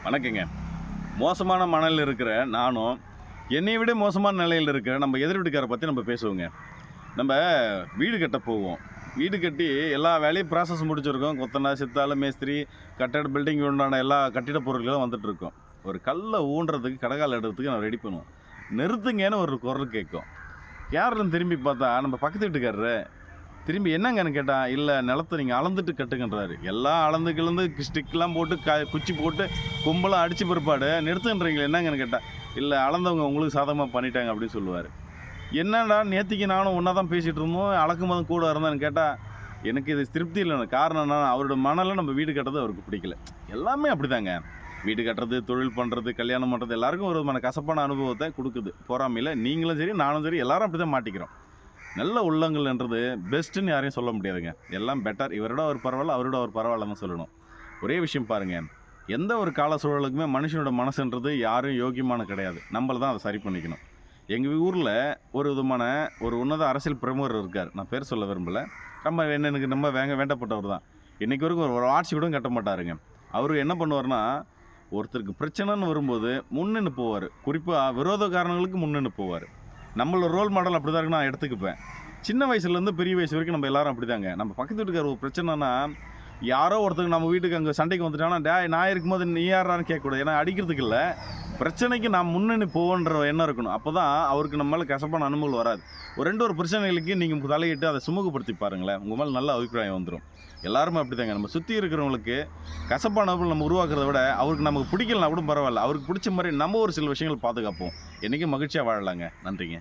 வணக்கங்க. மோசமான மனநிலையில் இருக்கிற நானும், என்னை விட மோசமான நிலையில் இருக்கிற நம்ம எதிர் வீட்டுக்கார பற்றி நம்ம பேசுவோங்க. நம்ம வீடு கட்ட போவோம். வீடு கட்டி எல்லா வேலையும் ப்ராசஸ் முடிச்சிருக்கோம். கொத்தனார், சித்தாள், மேஸ்திரி, கட்டட பில்டிங் உண்டான எல்லா கட்டிட பொருட்களும் வந்துட்டுருக்கோம். ஒரு கல்லை ஊன்றதுக்கு கடகால் எடுக்கிறதுக்கு நான் ரெடி பண்ணுவோம். நிறுத்துங்கன்னு ஒரு குரல் கேட்கும். யாருன்னு திரும்பி பார்த்தா நம்ம பக்கத்து வீட்டுக்காரரு. திரும்பி என்னங்கன்னு கேட்டால், இல்லை நிலத்தை நீங்கள் அளந்துட்டு கட்டுங்கன்றாரு. எல்லாம் அளந்து கிளந்து ஸ்டிக்லாம் போட்டு குச்சி போட்டு கும்பலாக அடித்து பிற்பாடு நிறுத்துன்றீங்களே என்னங்கன்னு கேட்டால், இல்லை அளந்தவங்க உங்களுக்கு சாதகமாக பண்ணிட்டாங்க அப்படின்னு சொல்லுவார். என்னடா நேற்றுக்கு நானும் ஒன்றா தான் பேசிகிட்டு இருந்தோம், அளக்கும் போதும் கூட இருந்தேன்னு கேட்டால், எனக்கு இது திருப்தி இல்லைன்னு. காரணம் என்ன, அவரோட மனதில் நம்ம வீடு கட்டுறது அவருக்கு பிடிக்கல. எல்லாமே அப்படி தாங்க. வீடு கட்டுறது, தொழில் பண்ணுறது, கல்யாணம் பண்ணுறது எல்லாருக்கும் ஒரு கசப்பான அனுபவத்தை கொடுக்குது. பொறாமையில் நீங்களும் சரி நானும் சரி எல்லாரும் அப்படி தான் மாட்டிக்கிறோம். நல்ல உள்ளங்கள்ன்றது பெஸ்ட்டுன்னு யாரையும் சொல்ல முடியாதுங்க. எல்லாம் பெட்டர். இவரோட ஒரு பரவாயில்ல, அவரோட ஒரு பரவாயில்லன்னு சொல்லணும். ஒரே விஷயம் பாருங்கள், எந்த ஒரு கால சூழலுக்குமே மனுஷனோட மனசுன்றது யாரும் யோகியமான கிடையாது. நம்மள தான் அதை சரி பண்ணிக்கணும். எங்கள் ஊரில் ஒரு விதமான ஒரு உன்னத அரசியல் பிரமுகர் இருக்கார். நான் பேர் சொல்ல விரும்பலை. எனக்கு ரொம்ப வேண்டப்பட்டவர் தான். இன்றைக்கி வரைக்கும் ஒரு ஆட்சி கூட கட்ட மாட்டாருங்க. அவர் என்ன பண்ணுவார்னா, ஒருத்தருக்கு பிரச்சனைன்னு வரும்போது முன்னின்று போவார். குறிப்பாக விரோத காரணங்களுக்கு முன்னின்று போவார். நம்மளோட ரோல் மாடல் அப்படி தான் இருக்கு நான் எடுத்துக்குப்பேன். சின்ன வயசுலேருந்து பெரிய வயசு வரைக்கும் நம்ம எல்லாரும் அப்படி தாங்க. நம்ம பக்கத்து வீட்டுக்கார ஒரு பிரச்சனைனா, யாரோ ஒருத்தருக்கு நம்ம வீட்டுக்கு அங்கே சண்டைக்கு வந்துட்டாங்கன்னா, நான் இருக்கும்போது நீ யாரான்னு கேட்கக்கூடாது. ஏன்னா அடிக்கிறதுக்கு இல்லை, பிரச்சனைக்கு நான் முன்னணி போவோன்ற எண்ணம் இருக்கணும். அப்போ தான் அவருக்கு நம்ம மேலே கசப்பான அனுபவங்கள் வராது. ஒரு பிரச்சனைகளுக்கு நீங்கள் தலையிட்டு அதை சுமூகப்படுத்தி பாருங்களேன், உங்கள் மேலே நல்ல அபிப்பிராயம் வந்துடும். எல்லாருமே அப்படி தாங்க. நம்ம சுற்றி இருக்கிறவங்களுக்கு கசப்பான அனுபவம் நம்ம உருவாக்குறத விட, அவருக்கு நமக்கு பிடிக்கலனா கூட பரவாயில்ல, அவருக்கு பிடிச்ச மாதிரி நம்ம ஒரு சில விஷயங்கள் பாதுகாப்போம். என்றைக்கும் மகிழ்ச்சியாக வாழலாங்க. நன்றிங்க.